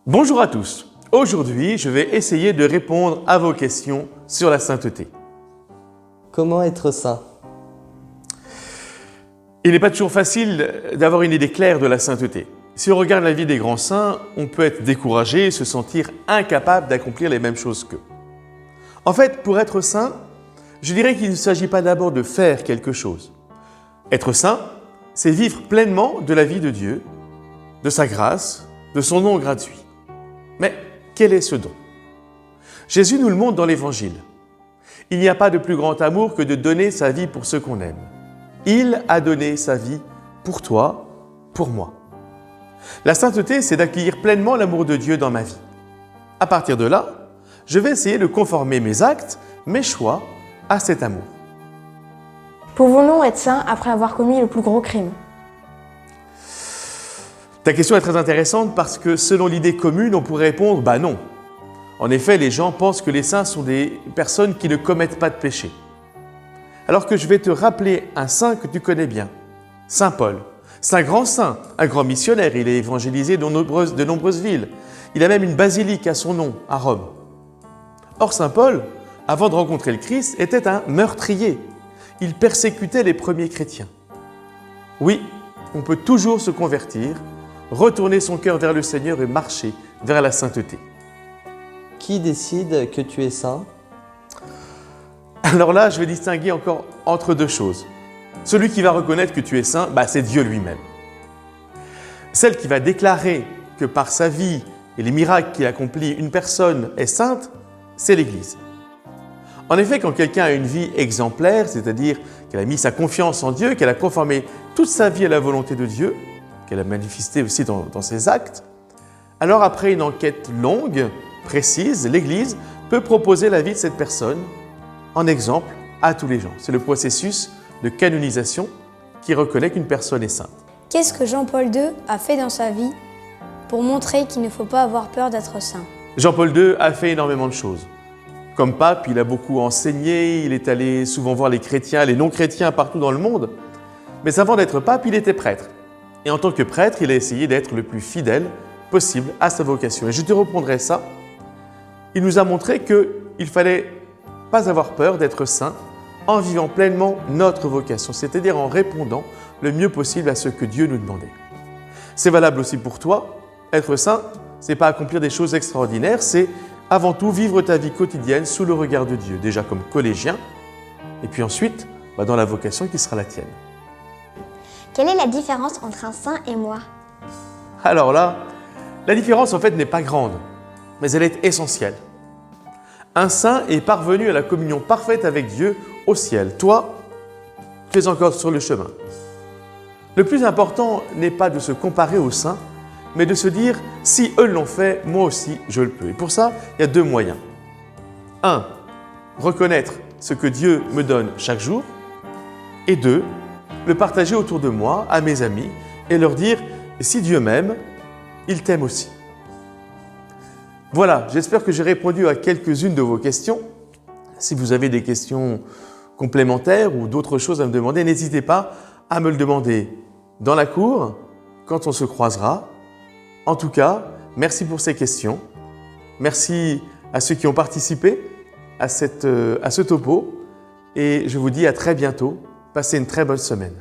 Bonjour à tous. Aujourd'hui, je vais essayer de répondre à vos questions sur la sainteté. Comment être saint? Il n'est pas toujours facile d'avoir une idée claire de la sainteté. Si on regarde la vie des grands saints, on peut être découragé et se sentir incapable d'accomplir les mêmes choses qu'eux. En fait, pour être saint, je dirais qu'il ne s'agit pas d'abord de faire quelque chose. Être saint, c'est vivre pleinement de la vie de Dieu, de sa grâce, de son don gratuit. Mais quel est ce don? Jésus nous le montre dans l'Évangile. Il n'y a pas de plus grand amour que de donner sa vie pour ceux qu'on aime. Il a donné sa vie pour toi, pour moi. La sainteté, c'est d'accueillir pleinement l'amour de Dieu dans ma vie. À partir de là, je vais essayer de conformer mes actes, mes choix à cet amour. Pouvons-nous être saints après avoir commis le plus gros crime? Ta question est très intéressante parce que selon l'idée commune, on pourrait répondre « non ». En effet, les gens pensent que les saints sont des personnes qui ne commettent pas de péché. Alors que je vais te rappeler un saint que tu connais bien, Saint Paul. C'est un grand saint, un grand missionnaire. Il a évangélisé de nombreuses villes. Il a même une basilique à son nom, à Rome. Or, Saint Paul, avant de rencontrer le Christ, était un meurtrier. Il persécutait les premiers chrétiens. Oui, on peut toujours se convertir, retourner son cœur vers le Seigneur et marcher vers la sainteté. Qui décide que tu es saint? Alors là, je vais distinguer encore entre deux choses. Celui qui va reconnaître que tu es saint, c'est Dieu lui-même. Celle qui va déclarer que par sa vie et les miracles qu'il accomplit, une personne est sainte, c'est l'Église. En effet, quand quelqu'un a une vie exemplaire, c'est-à-dire qu'elle a mis sa confiance en Dieu, qu'elle a conformé toute sa vie à la volonté de Dieu, qu'elle a manifesté aussi dans ses actes, alors après une enquête longue, précise, l'Église peut proposer la vie de cette personne en exemple à tous les gens. C'est le processus de canonisation qui reconnaît qu'une personne est sainte. Qu'est-ce que Jean-Paul II a fait dans sa vie pour montrer qu'il ne faut pas avoir peur d'être saint? Jean-Paul II a fait énormément de choses. Comme pape, il a beaucoup enseigné, il est allé souvent voir les chrétiens, les non-chrétiens partout dans le monde. Mais avant d'être pape, il était prêtre. Et en tant que prêtre, il a essayé d'être le plus fidèle possible à sa vocation. Et je te reprendrai ça. Il nous a montré qu'il fallait pas avoir peur d'être saint en vivant pleinement notre vocation, c'est-à-dire en répondant le mieux possible à ce que Dieu nous demandait. C'est valable aussi pour toi. Être saint, c'est pas accomplir des choses extraordinaires, c'est avant tout vivre ta vie quotidienne sous le regard de Dieu, déjà comme collégien, et puis ensuite dans la vocation qui sera la tienne. Quelle est la différence entre un saint et moi? Alors là, la différence en fait n'est pas grande, mais elle est essentielle. Un saint est parvenu à la communion parfaite avec Dieu au ciel. Toi, tu es encore sur le chemin. Le plus important n'est pas de se comparer aux saints, mais de se dire « si eux l'ont fait, moi aussi je le peux ». Et pour ça, il y a deux moyens. 1. Reconnaître ce que Dieu me donne chaque jour. Et 2. Le partager autour de moi, à mes amis, et leur dire « si Dieu m'aime, il t'aime aussi ». Voilà, j'espère que j'ai répondu à quelques-unes de vos questions. Si vous avez des questions complémentaires ou d'autres choses à me demander, n'hésitez pas à me le demander dans la cour, quand on se croisera. En tout cas, merci pour ces questions. Merci à ceux qui ont participé à ce topo. Et je vous dis à très bientôt. Passez une très bonne semaine.